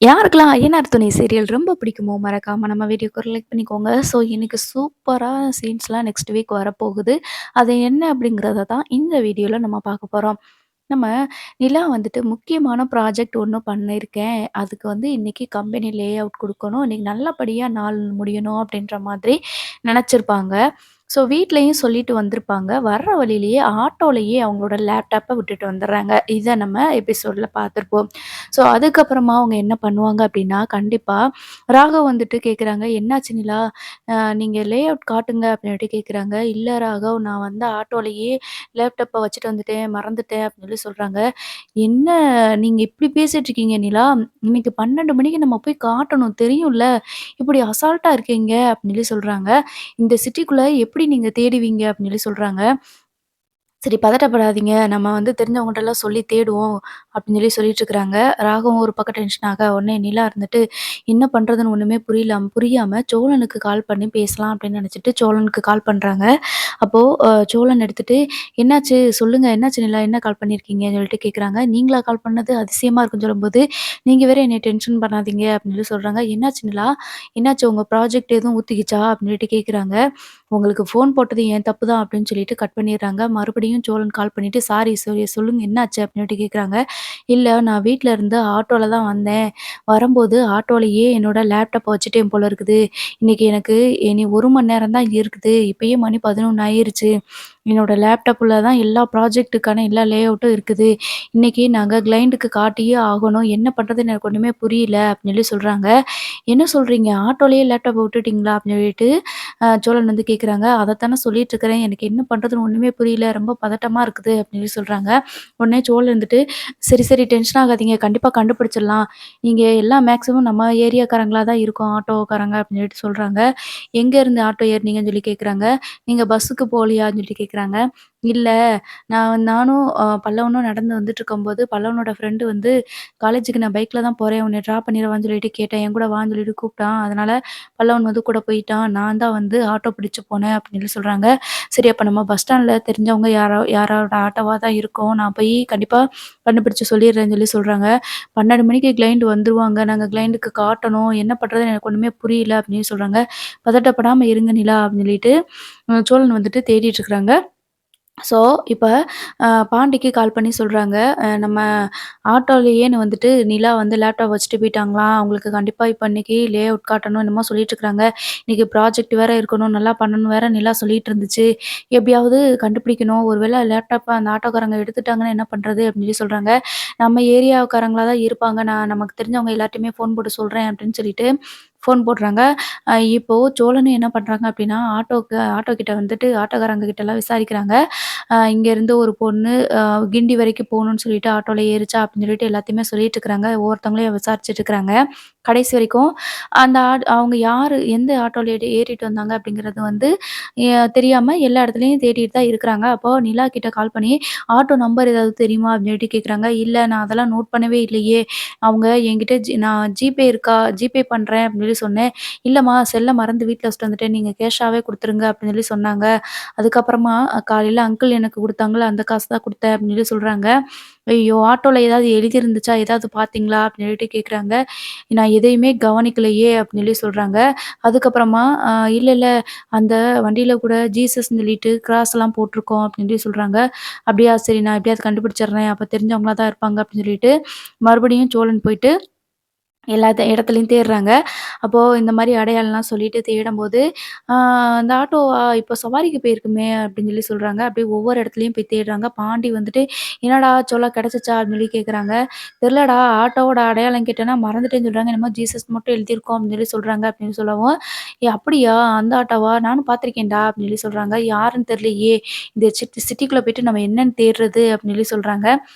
யாருக்கெல்லாம் ஐயனார் துணை சீரியல் ரொம்ப பிடிக்குமோ, மறக்காம நம்ம வீடியோக்கு ஒரு லைக் பண்ணிக்கோங்க. ஸோ, இன்னைக்கு சூப்பரா சீன்ஸ்லாம் நெக்ஸ்ட் வீக் வரப்போகுது. அது என்ன அப்படிங்கிறத தான் இந்த வீடியோல நம்ம பார்க்க போறோம். நம்ம நிலா வந்துட்டு முக்கியமான ப்ராஜெக்ட் ஒண்ணு பண்ணியிருக்கேன். அதுக்கு வந்து இன்னைக்கு கம்பெனி லே அவுட் குடுக்கணும். இன்னைக்கு நல்லபடியா நாள் முடியணும் அப்படின்ற மாதிரி நெனச்சிருப்பாங்க. ஸோ வீட்லயும் சொல்லிட்டு வந்திருப்பாங்க. வர்ற வழியிலேயே ஆட்டோலயே அவங்களோட லேப்டாப்ப விட்டுட்டு வந்துர்றாங்க. இத நம்ம எபிசோட்ல பார்த்துருப்போம். ஸோ அதுக்கப்புறமா அவங்க என்ன பண்ணுவாங்க அப்படின்னா, கண்டிப்பா ராகவ் வந்துட்டு கேட்குறாங்க, "என்னாச்சு நிலா? நீங்க லே அவுட் காட்டுங்க" அப்படின்னுட்டு கேட்குறாங்க. "இல்ல ராகவ், நான் வந்து ஆட்டோலயே லேப்டாப்ப வச்சுட்டு வந்துட்டேன், மறந்துட்டேன்" அப்படின்னு சொல்லி சொல்றாங்க. "என்ன நீங்க இப்படி பேசிட்டு இருக்கீங்க நிலா? இன்னைக்கு 12 மணிக்கு நம்ம போய் காட்டணும் தெரியும்ல? இப்படி அசால்ட்டா இருக்கீங்க" அப்படின்னு சொல்லி சொல்றாங்க. "இந்த சிட்டிக்குள்ள எப்படி நீங்க தேடுவீங்க?" அப்படின்னு சொல்லி சொல்றாங்க. சரி பதட்டப்படாதீங்க. நம்ம வந்து தெரிஞ்சவங்கட்டலாம் சொல்லி தேடுவோம் அப்படின்னு சொல்லி சொல்லிட்டுருக்காங்க. ராகவும் ஒரு பக்கம் டென்ஷன் ஆக, உடனே நிலா இருந்துட்டு என்ன பண்றதுன்னு ஒண்ணுமே புரியாம சோழனுக்கு கால் பண்ணி பேசலாம் அப்படின்னு நினைச்சுட்டு சோழனுக்கு கால் பண்றாங்க. அப்போ சோழன் எடுத்துட்டு, "என்னாச்சு? சொல்லுங்க. என்னாச்சு நிலா? என்ன கால் பண்ணியிருக்கீங்கன்னு?" சொல்லிட்டு கேட்குறாங்க. "நீங்களா கால் பண்ணது? அதிசயமா இருக்குன்னு" சொல்லும்போது, "நீங்க வேற என்னைய டென்ஷன் பண்ணாதீங்க" அப்படின்னு சொல்லி சொல்றாங்க. "என்னாச்சு நிலா? என்னாச்சு உங்க ப்ராஜெக்ட் எதுவும் ஒத்திக்கிச்சா?" அப்படின்னு சொல்லிட்டு கேட்குறாங்க. "உங்களுக்கு ஃபோன் போட்டது என் தப்பு தான்" அப்படின்னு சொல்லிட்டு கட் பண்ணிடுறாங்க. மறுபடியும் சோழன் கால் பண்ணிட்டு, "சாரி சொல்லுங்க என்னாச்சு?" அப்படின்னுட்டு கேட்குறாங்க. "இல்ல நான் வீட்ல இருந்து ஆட்டோல தான் வந்தேன். வரும்போது ஆட்டோலயே என்னோட லேப்டாப்ப வச்சுட்டேன் போல இருக்குது. இன்னைக்கு எனக்கு இனி 1 மணி நேரம் தான் இருக்குது. இப்பயே மணி 11 ஆயிருச்சு. என்னோட லேப்டாப்ல தான் எல்லா ப்ராஜெக்ட்டுக்கான எல்லா லே அவுட்டும் இருக்குது. இன்னைக்கு நாங்க கிளையண்ட்டுக்கு காட்டியே ஆகணும். என்ன பண்றதுன்னு எனக்கு ஒண்ணுமே புரியல" அப்படின்னு சொல்லி சொல்றாங்க. "என்ன சொல்றீங்க? ஆட்டோலயே லேப்டாப்ப விட்டுட்டீங்களா?" அப்படின்னு சொல்லிட்டு சோழன் வந்து கேட்குறாங்க. "அதத்தானே சொல்லிட்டு இருக்கிறேன். எனக்கு என்ன பண்றதுன்னு ஒண்ணுமே புரியல. ரொம்ப பதட்டமா இருக்குது" அப்படின்னு சொல்லி சொல்றாங்க. உடனே சோழன் இருந்துட்டு, "சரி, சரி டென்ஷன் ஆகாதீங்க. கண்டிப்பா கண்டுபிடிச்சிடலாம். நீங்க எல்லாம் மேக்ஸிமம் நம்ம ஏரியாக்காரங்களா தான் இருக்கோம், ஆட்டோக்காரங்க" அப்படின்னு சொல்லிட்டு சொல்றாங்க. "எங்க இருந்து ஆட்டோ ஏறுனீங்கன்னு?" சொல்லி கேட்குறாங்க. "நீங்க பஸ்ஸுக்கு போகலையான்னு?" சொல்லி கேட்குறாங்க. "இல்ல, நானும் பல்லவனும் நடந்து வந்துட்டுருக்கும்போது, பல்லவனோட ஃப்ரெண்டு வந்து காலேஜுக்கு நான் பைக்ல தான் போறேன். உன்னைய ட்ராப் பண்ணிறவான்னு சொல்லிட்டு கேட்டேன். என் கூட வான்னு சொல்லிட்டு கூப்பிட்டான். அதனால பல்லவன் வந்து கூட போயிட்டான். நான் தான் வந்து ஆட்டோ பிடிச்சு போனேன்" அப்படின்னு சொல்லி சொல்றாங்க. "சரி அப்ப நம்ம பஸ் ஸ்டாண்ட்ல தெரிஞ்சவங்க யாரோட ஆட்டோவா தான் இருக்கும். நான் போய் கண்டிப்பா கண்டுபிடிச்சு சொல்லிடுறேன்னு" சொல்லி சொல்றாங்க. "12 மணிக்கு கிளையண்ட் வந்துருவாங்க. நாங்க கிளையண்ட்டுக்கு காட்டணும். என்ன பண்றதுன்னு எனக்கு ஒண்ணுமே புரியல" அப்படின்னு சொல்றாங்க. "பதட்டப்படாம இருங்க நிலா" அப்படின்னு சொல்லிட்டு சோழன் வந்துட்டு தேடிட்டு இருக்கிறாங்க. ஸோ, இப்ப பாண்டிக்கு கால் பண்ணி சொல்றாங்க. நம்ம ஆட்டோலயேன்னு வந்துட்டு நிலா வந்து லேப்டாப் வச்சுட்டு போயிட்டாங்களாம். அவங்களுக்கு கண்டிப்பா இப்ப இன்னைக்கு லே அவுட் காட்டணும் என்னமோ சொல்லிட்டு இருக்காங்க. இன்னைக்கு ப்ராஜெக்ட் வேற இருக்கணும், நல்லா பண்ணணும்னு வேற நிலா சொல்லிட்டு இருந்துச்சு. எப்படியாவது கண்டுபிடிக்கணும். ஒரு வேள லேப்டாப்ப அந்த ஆட்டோக்காரங்க எடுத்துட்டாங்கன்னா என்ன பண்றது? அப்படின்னு சொல்லி சொல்றாங்க. நம்ம ஏரியாக்காரங்களா தான் இருப்பாங்க. நான் நமக்கு தெரிஞ்சவங்க எல்லார்ட்டயுமே ஃபோன் போட்டு சொல்றேன் அப்படின்னு சொல்லிட்டு ஃபோன் போடுறாங்க. இப்போ சோழனும் என்ன பண்றாங்க அப்படின்னா, ஆட்டோ கிட்ட வந்துட்டு ஆட்டோக்காரங்க கிட்டலாம் விசாரிக்கிறாங்க. இங்கேருந்து ஒரு பொண்ணு கிண்டி வரைக்கும் போணும்னு சொல்லிட்டு ஆட்டோல ஏறுச்சா அப்படின்னு சொல்லிட்டு எல்லாத்தையுமே சொல்லிட்டு இருக்கிறாங்க. ஒவ்வொருத்தவங்களையும் விசாரிச்சுட்டு இருக்கிறாங்க. கடைசி வரைக்கும் அந்த அவங்க யாரு எந்த ஆட்டோல ஏறிட்டு வந்தாங்க அப்படிங்கிறது வந்து தெரியாம எல்லா இடத்துலயும் தேடிட்டு தான் இருக்கிறாங்க. அப்போ நிலா கிட்ட கால் பண்ணி, "ஆட்டோ நம்பர் ஏதாவது தெரியுமா?" அப்படின்னு சொல்லிட்டு கேட்குறாங்க. "இல்ல நான் அதெல்லாம் நோட் பண்ணவே இல்லையே. அவங்க என்கிட்ட நான் ஜிபே இருக்கா? ஜிபே பண்றேன்" அப்படின்னு சொல்லி சொன்னேன். "இல்லம்மா செல்ல மறந்து வீட்ல வச்சுட்டு வந்துட்டேன். நீங்க கேஷாவே குடுத்துருங்க" அப்படின்னு சொல்லி சொன்னாங்க. அதுக்கப்புறமா காலையில அங்கிள் எனக்கு குடுத்தாங்கல்ல, அந்த காசு தான் குடுத்தேன் அப்படின்னு சொல்லி சொல்றாங்க. "ஐயய்யோ! ஆட்டோல ஏதாவது எழுதியிருந்துச்சா? ஏதாவது பார்த்தீங்களா?" அப்படின்னு சொல்லிட்டு கேட்குறாங்க. "நான் எதையுமே கவனிக்கலையே" அப்படின்னு சொல்லி சொல்றாங்க. அதுக்கப்புறமா "இல்ல, இல்ல அந்த வண்டியில கூட ஜீசஸ்ன்னு சொல்லிட்டு கிராஸ்லாம் போட்டிருக்கோம்" அப்படின்னு சொல்லி சொல்றாங்க. "அப்படியா? சரி நான் எப்படியாவது கண்டுபிடிச்சிடுறேன். அப்ப தெரிஞ்சவங்களா தான் இருப்பாங்க" அப்படின்னு சொல்லிட்டு மறுபடியும் சோழன் போயிட்டு எல்லா இடத்துலயும் தேடுறாங்க. அப்போ இந்த மாரி அடையாளம்லாம் சொல்லிட்டு தேடும்போது, ஆ அந்த ஆட்டோ இப்போ சவாரிக்கு போயிருக்குமே அப்படின்னு சொல்லி சொல்றாங்க. அப்படியே ஒவ்வொரு இடத்துலயும் போய் தேடுறாங்க. பாண்டி வந்துட்டு, "என்னடா சொல்ல கிடைச்சுச்சா?" அப்படின்னு சொல்லி கேட்குறாங்க. "தெரிலடா ஆட்டோவோட அடையாளம் கேட்டேன்னா மறந்துட்டேன்னு சொல்றாங்க. என்னமோ ஜீசஸ் மட்டும் எழுதியிருக்கோம்" அப்படின்னு சொல்லி சொல்றாங்க அப்படின்னு சொல்லவும், அப்படியா? அந்த ஆட்டோவா? நானும் பார்த்துருக்கேன்டா" அப்படின்னு சொல்லி சொல்றாங்க. "யாருன்னு தெரியலையே! இந்த சிட்டிக்குள்ள போயிட்டு நம்ம என்னன்னு தேடுறது?" அப்படின்னு சொல்லி சொல்றாங்க.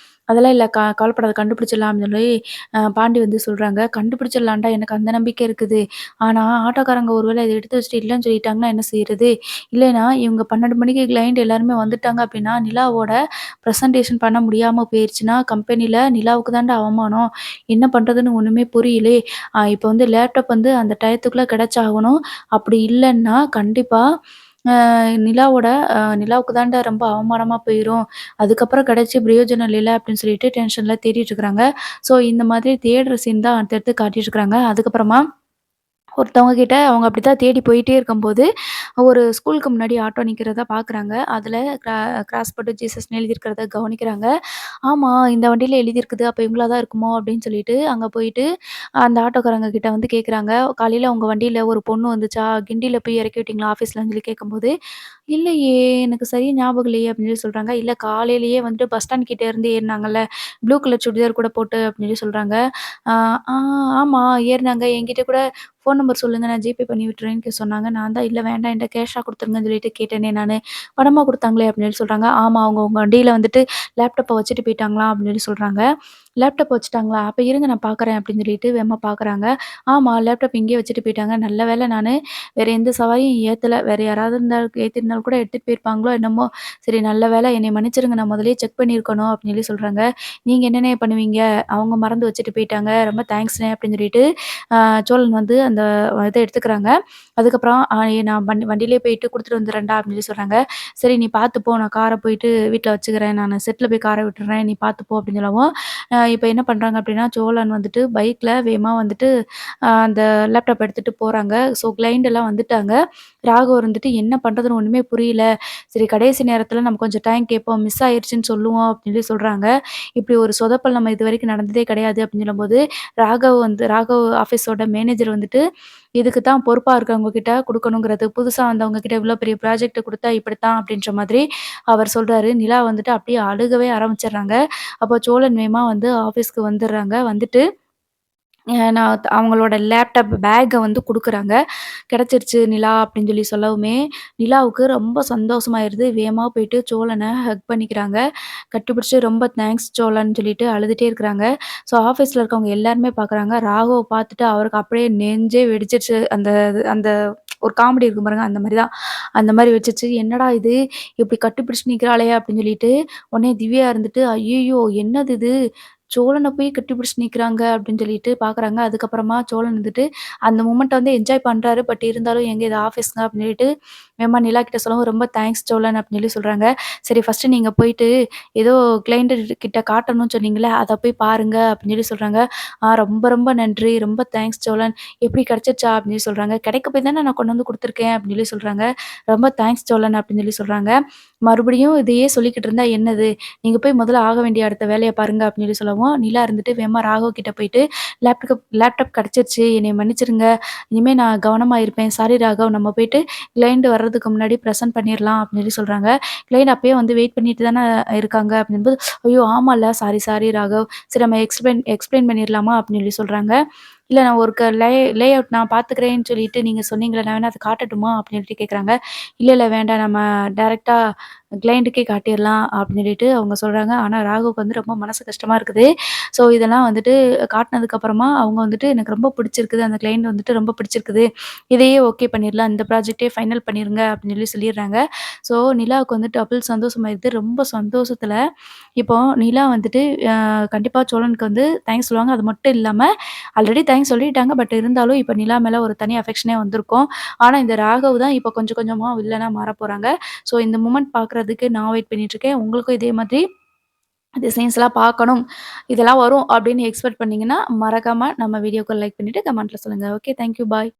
"அதெல்லாம் இல்ல கவலைப்படாத கண்டுபிடிச்சிடலாம்" அப்படின்னு சொல்லி பாண்டி வந்து சொல்றாங்க. "கண்டுபிடிச்சிடலான்டா எனக்கு அந்த நம்பிக்கை இருக்குது. ஆனா ஆட்டோக்காரங்க ஒரு வேளை இத எடுத்து வச்சுட்டு இல்லன்னு சொல்லிட்டாங்கன்னா என்ன செய்றது? இல்லைன்னா இவங்க 12 மணிக்கு கிளையண்ட் எல்லாருமே வந்துட்டாங்க அப்படின்னா, நிலாவோட பிரசன்டேஷன் பண்ண முடியாம போயிருச்சுன்னா, கம்பெனில நிலாவுக்கு தான்டா அவமானம். என்ன பண்றதுன்னு ஒண்ணுமே புரியலே. இப்ப வந்து லேப்டாப் வந்து அந்த டயத்துக்குள்ள கிடைச்சாகணும். அப்படி இல்லன்னா கண்டிப்பா நிலாவோட நிலாவுக்கு தான்டா ரொம்ப அவமானமா போயிரும். அதுக்கப்புறம் கிடைச்சு பிரயோஜனம் இல்லைல அப்படின்னு சொல்லிட்டு டென்ஷன்ல தேடிட்டு இருக்கிறாங்க. ஸோ இந்த மாதிரி தேடுற சீன் தான் அடுத்தடுத்து காட்டிட்டு இருக்கிறாங்க. அதுக்கப்புறமா ஒருத்தவங்க கிட்ட அவங்க அப்படித்தான் தேடி போயிட்டே இருக்கும்போது, ஒரு ஸ்கூலுக்கு முன்னாடி ஆட்டோ நிக்கிறத பார்க்குறாங்க. அதில கிராஸ் பட்டு ஜீசஸ்ன்னு எழுதியிருக்கிறத கவனிக்கிறாங்க. ஆமா, இந்த வண்டியில எழுதியிருக்குது. அப்ப இவங்களா தான் இருக்குமோ அப்படின்னு சொல்லிட்டு, அங்க போயிட்டு அந்த ஆட்டோக்காரங்க கிட்ட வந்து கேட்குறாங்க. "காலையில உங்க வண்டியில ஒரு பொண்ணு வந்துச்சா? கிண்டியில போய் இறக்கி விட்டீங்களா ஆஃபீஸ்லன்னு?" சொல்லி கேட்கும்போது, "இல்லையே, எனக்கு சரியா ஞாபகம் இல்லையே" அப்படின்னு சொல்லி சொல்றாங்க. "இல்ல காலையிலேயே வந்துட்டு பஸ் ஸ்டாண்ட் கிட்ட இருந்து ஏறுனாங்கல்ல, ப்ளூ கலர் சுடிதார் கூட போட்டு" அப்படின்னு சொல்லி சொல்றாங்க. "ஆ ஆ ஆமா ஏறுனாங்க. என்கிட்ட கூட ஃபோன் நம்பர் சொல்லுங்க. நான் ஜிபே பண்ணி விட்டுறேன்னு" சொன்னாங்க. நான் தான் "இல்ல வேண்டாம் என்ட்ட கேஷா குடுத்துருங்கன்னு" சொல்லிட்டு கேட்டேனே நானு. "பணமா குடுத்தாங்களே" அப்படின்னு சொல்லி சொல்றாங்க. "ஆமா, அவங்க உங்க வண்டியில வந்துட்டு லேப்டாப்ப வச்சுட்டு போயிட்டாங்களாம்" அப்படின்னு சொல்லி சொல்றாங்க. "லேப்டாப் வச்சுட்டாங்களா? அப்ப இருங்க நான் பார்க்குறேன்" அப்படின்னு சொல்லிட்டு வேகமா பார்க்குறாங்க. ஆமா, லேப்டாப் இங்கேயே வச்சுட்டு போயிட்டாங்க. நல்ல வேளை நானு வேற எந்த சவாரியும் ஏத்தல. வேற யாராவது ஏத்திருந்தாலும் கூட எடுத்துட்டு போயிருப்பாங்களோ என்னமோ! சரி நல்ல வேளை என்னைய மன்னிச்சிருங்க. நான் முதல்லயே செக் பண்ணியிருக்கணும் அப்படின்னு சொல்லி சொல்றாங்க. "நீங்க என்னண்ணே பண்ணுவீங்க? அவங்க மறந்து வச்சுட்டு போயிட்டாங்க. ரொம்ப தேங்க்ஸ்ண்ணே" அப்படின்னு சொல்லிட்டு அ சோழன் வந்து அந்த இத எடுத்துக்கிறாங்க. அதுக்கப்புறம் நான் வண்டியிலேயே போயிட்டு குடுத்துட்டு வந்துர்றேன்டா அப்படின்னு சொல்லி சொல்றாங்க. "சரி நீ பார்த்து போ. நான் கார போயிட்டு வீட்ல வச்சுக்கிறேன். நானு செட்ல போய் கார விட்டுர்றேன். நீ பார்த்து போ" அப்படின்னு சொல்லவும், இப்ப என்ன பண்றாங்க அப்படின்னா, சோழன் வந்துட்டு பைக்ல வேகமா வந்துட்டு அந்த லேப்டாப் எடுத்துட்டு போறாங்க. ஸோ கிளையண்ட் எல்லாம் வந்துட்டாங்க. ராகவ் இருந்துட்டு என்ன பண்றதுன்னு ஒண்ணுமே புரியல. சரி கடைசி நேரத்தில நம்ம கொஞ்சம் டைம் கேட்போம். மிஸ் ஆயிருச்சுன்னு சொல்லுவோம் அப்படின்னு சொல்லி சொல்றாங்க. இப்படி ஒரு சொதப்பல் நம்ம இதுவரைக்கும் நடந்ததே கிடையாது அப்படின்னு சொல்லும்போது, ராகவ் ஆஃபீஸோட மேனேஜர் வந்துட்டு, இதுக்கு தான் பொறுப்பா இருக்கவங்க கிட்ட குடுக்கணுங்கிறது. புதுசா வந்தவங்க கிட்ட இவ்ளோ பெரிய ப்ராஜெக்ட்ட குடுத்தா இப்படித்தான் அப்படின்ற மாதிரி அவர் சொல்றாரு. நிலா வந்துட்டு அப்படியே அழுகவே ஆரம்பிச்சுடுறாங்க. அப்போ சோழன் வேகமா வந்து ஆஃபீஸ்க்கு வந்துடுறாங்க. வந்துட்டு நான் அவங்களோட லேப்டாப் பேக்க வந்து குடுக்குறாங்க. "கிடைச்சிருச்சு நிலா" அப்படின்னு சொல்லி சொல்லவுமே, நிலாவுக்கு ரொம்ப சந்தோஷமாயிருது. வேகமா போயிட்டு சோழன ஹக் பண்ணிக்கிறாங்க. கட்டிப்பிடிச்சு "ரொம்ப தேங்க்ஸ் சோழன்" சொல்லிட்டு அழுதுட்டே இருக்கிறாங்க. ஸோ ஆஃபீஸ்ல இருக்கவங்க எல்லாருமே பார்க்குறாங்க. ராகவ பார்த்துட்டு அவருக்கு அப்படியே நெஞ்சே வெடிச்சிருச்சு. அந்த அந்த ஒரு காமெடி இருக்கும் பாருங்க, அந்த மாரி தான். அந்த மாரி வச்சுச்சு. "என்னடா இது இப்படி கட்டிப்பிடிச்சு நிக்கிறாளே!" அப்படின்னு சொல்லிட்டு, உடனே திவ்யா இருந்துட்டு, "ஐய்யய்யோ! என்னது இது? சோழன போய் கட்டிப்பிடிச்சு நிக்கிறாங்க" அப்படின்னு சொல்லிட்டு பார்க்குறாங்க. அதுக்கப்புறமா சோழன் வந்துட்டு அந்த மொமெண்ட்ட வந்து என்ஜாய் பண்றாரு. பட் இருந்தாலும் "ஏங்க இது ஆஃபீஸ்ங்க" அப்படின்னு சொல்லிட்டு வேகமா நிலா கிட்ட சொல்லவும், "ரொம்ப தேங்க்ஸ் சோழன்" அப்படின்னு சொல்லி சொல்றாங்க. "சரி ஃபர்ஸ்ட்டு நீங்க போயிட்டு ஏதோ கிளையன்ட் கிட்ட காட்டணும்னு சொன்னீங்கல்ல, அத போய் பாருங்க" அப்படின்னு சொல்லி சொல்றாங்க. ரொம்ப ரொம்ப நன்றி. ரொம்ப தேங்க்ஸ் சோழன். எப்படி கிடைச்சிருச்சா?" அப்படின்னு சொல்லி சொல்றாங்க. "கிடைக்க போய் தானே நான் கொண்டு வந்து குடுத்துருக்கேன்" அப்படின்னு சொல்லி சொல்றாங்க. "ரொம்ப தேங்க்ஸ் சோழன்" அப்படின்னு சொல்லி சொல்றாங்க. மறுபடியும் இதையே சொல்லிக்கிட்டு இருந்தா என்னது? நீங்க போய் முதல்ல ஆக வேண்டிய அடுத்த வேலைய பாருங்க அப்படின்னு சொல்லி சொல்லவும், நிலா இருந்துட்டு வேகமா ராகவ் கிட்ட போயிட்டு, லேப்டாப் கிடைச்சிருச்சு. என்னைய மன்னிச்சிருங்க. இனிமே நான் கவனமா இருப்பேன். சாரி ராகவ் நம்ம போயிட்டு கிளையண்ட் வர்றதுக்கு முன்னாடி பிரசன்ட் பண்ணிரலாம் அப்படின்னு சொல்லி சொல்றாங்க. கிளையண்ட் அப்பயே வந்து வெயிட் பண்ணிட்டு தானே இருக்காங்க அப்படிங்கும்போது, ஐயோ! ஆமால்ல. Sorry sorry Raghav. சரி நம்ம எக்ஸ்பிளைன் எக்ஸ்பிளைன் பண்ணிரலாமா அப்படின்னு சொல்லி சொல்றாங்க. இல்ல நான் ஒரு லே அவுட் நான் பார்த்துக்கிறேன்னு சொல்லிட்டு நீங்க சொன்னீங்கல்ல, நான் வேணா அத காட்டட்டுமா? அப்படின்னு சொல்லிட்டு கேட்குறாங்க. இல்ல, இல்ல வேண்டாம். நம்ம டைரக்ட்டா கிளையண்ட்டுக்கே காட்டிர்லாம் அப்படின்னு சொல்லிட்டு அவங்க சொல்றாங்க. ஆனா ராகுவுக்கு வந்து ரொம்ப மனசு கஷ்டமா இருக்குது. ஸோ இதெல்லாம் வந்துட்டு காட்டுனதுக்கு அப்புறமா அவங்க வந்துட்டு எனக்கு ரொம்ப பிடிச்சிருக்குது. அந்த கிளையண்ட் வந்துட்டு ரொம்ப பிடிச்சிருக்குது. இதையே ஓகே பண்ணிரலாம். இந்த ப்ராஜெக்ட்டே ஃபைனல் பண்ணிருங்க அப்படின்னு சொல்லி சொல்லிர்றாங்க. ஸோ நிலாவுக்கு வந்து டபுள் சந்தோஷமாயிருது. ரொம்ப சந்தோஷத்துல இப்போ நிலா வந்துட்டு கண்டிப்பா சோழனுக்கு வந்து தேங்க்ஸ் சொல்லுவாங்க. அது மட்டும் இல்லாம ஆல்ரெடி தேங்க்ஸ் சொல்லிட்டாங்க. பட் இருந்தாலும் இப்ப நிலா மேல ஒரு தனி அஃபெக்ஷனே வந்திருக்கும். ஆனா இந்த ராகவ் தான் இப்ப கொஞ்சம் கொஞ்சமா வில்லனா மாறப்போறாங்க. ஸோ இந்த மூமெண்ட் பார்க்குறதுக்கு நான் வெயிட் பண்ணிட்டுருக்கேன். உங்களுக்கும் இதே மாதிரி இந்த சீன்ஸ்லாம் பார்க்கணும், இதெல்லாம் வரும் அப்படின்னு எக்ஸ்பெக்ட் பண்ணீங்கன்னா, மறக்காம நம்ம வீடியோக்கு லைக் பண்ணிட்டு கமெண்ட்ல சொல்லுங்க. ஓகே. Thank you. பாய்.